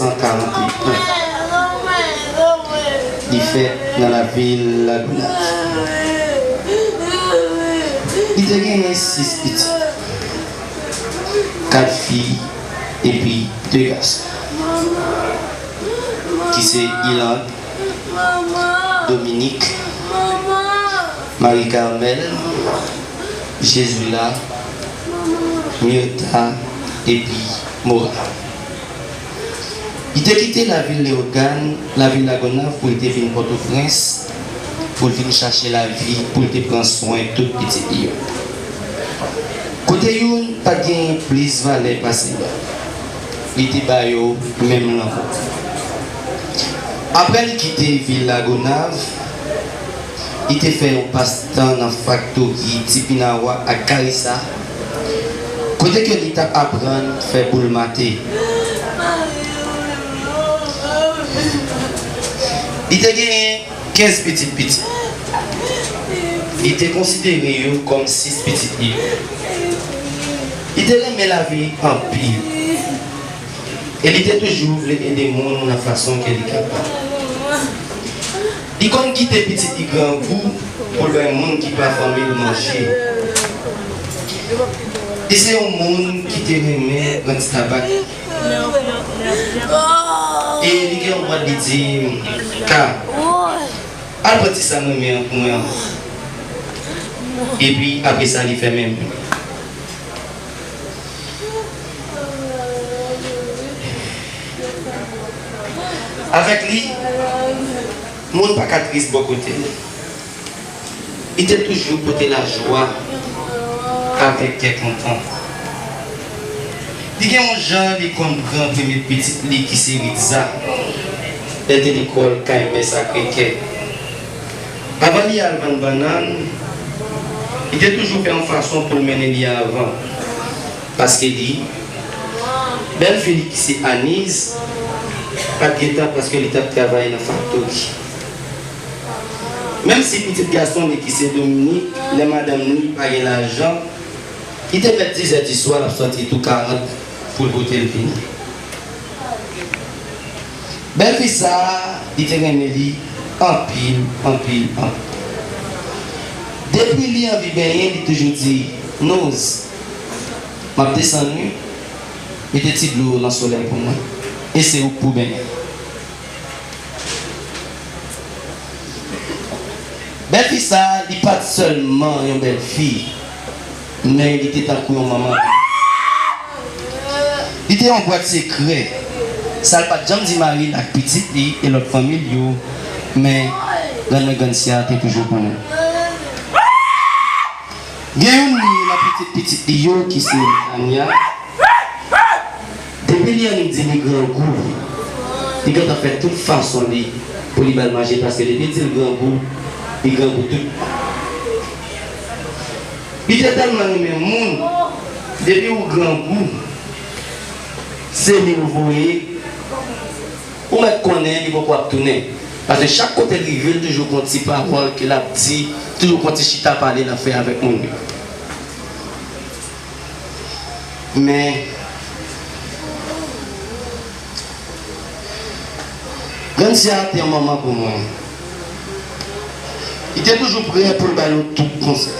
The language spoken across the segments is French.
1941. Il fait dans la ville La Gonave. Il a gagné 6 petits, 4 filles et puis 2 garçons. Qui c'est Ilan, Dominique, Marie-Carmel, Jésus-là, Myota et puis Mora. Il a quitté la ville de Léogane, la ville de La Gonave pour aller venir Port-au-Prince, pour venir chercher la vie, pour prendre soin de tout petit lieu. Côté yon, pas de plus valet passer là. Il était bayo même là. Après il quitté la ville de La Gonave, il était fait un passe-temps dans la factory Tipinawa à Karissa. Côté que il t'a appris à faire boule maté. Il a gagné 15 petits. Il était considéré comme 6 petits. Il était aimé la vie en pile. Et il était toujours voulu aider les gens de la façon qu'il est capable. Il a quitté petit grand goût pour les gens qui peuvent former le manger. Et c'est un monde qui te remet quand tu tabac. Et il y a un mois de dire, car, alors petit ça me met en point. Et puis après ça, il fait même. Avec lui, mon pas triste bon côté. Il était toujours côté la joie avec qui est content. Il y a un genre qui comprend que mes petites filles qui se ritza. Elle était l'école KMS Sacré-Cœur. Avant d'y aller à banane, il était toujours fait en façon pour mener l'y avant. Parce qu'il dit, belle fille qui c'est Anise, pas de temps parce qu'elle était travaillé dans la factory. Même si petit garçon qui c'est Dominique, les madame n'y payent l'argent, il était fait 10 heures du soir, la sortie tout 40 pour le botter le fini. Belle fille ça, il était remis en pile. Depuis lui en vie bien, il toujours dit, Nose, m'a descendu, mettez petit de l'eau dans le soleil pour moi. Et c'est où pour bien. Belle fille ça, il n'est pas seulement une belle fille, mais il était un coup en maman. Il était en boîte secret. Ça n'a pas de jamais dit Marie, la petite fille et l'autre famille, mais la Gansia était toujours pour nous. Il y a une la petite fille qui c'est Ania. Depuis qu'il y a une grand goût, il a fait toute façon pour lui manger parce que depuis qu'il grand goût, il grand goût tout. Il était tellement aimé monde, depuis au grand goût, c'est lui vous voyez, pour mettre connaître, il va pouvoir tourner. Parce que chaque côté de l'île, toujours quand il parle, que la petite, toujours quand il chita parler, il a fait avec nous. Mais quand c'était un moment pour moi, il était toujours prêt pour le tout conseil.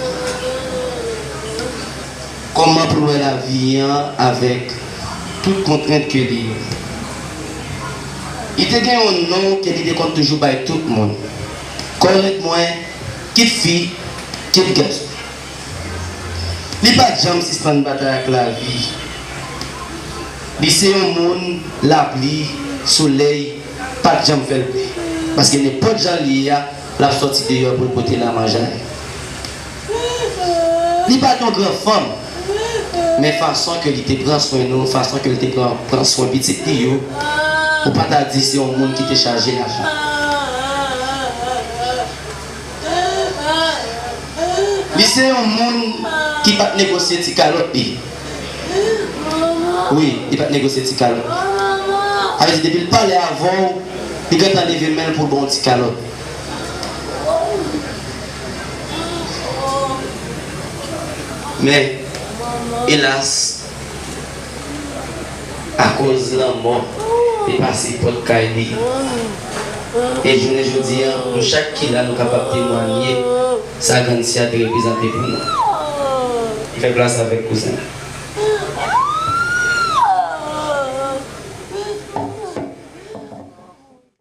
Comment pour la vie avec toute contrainte que lui. Il était un nom qu'il était comme toujours par tout le monde. Correctement, qui fille, qui garçon. Il n'y a pas de jambe si c'est une bataille avec la vie. C'est un monde, la pluie, soleil, pas de jambe faire. Parce qu'il n'y a pas de gens liés à la sortie dehors pour porter la manger. Il n'y a pas de grande femme. Mais façon que il te prend soin de nous, façon que il te prend soin de petit Tio, pour pas te dire c'est un monde qui te charge l'argent. C'est un monde qui va négocier des calottes. Oui, il va négocier des calottes. Avec depuis le palais avant, il va t'enlever même pour bon petit calotte. Mais hélas, à cause de la mort, et passer pour le Kaili. Et je ne dis, nous chaque qui là, nous capables de témoigner, ça a représenté pour nous. Fait place avec cousin.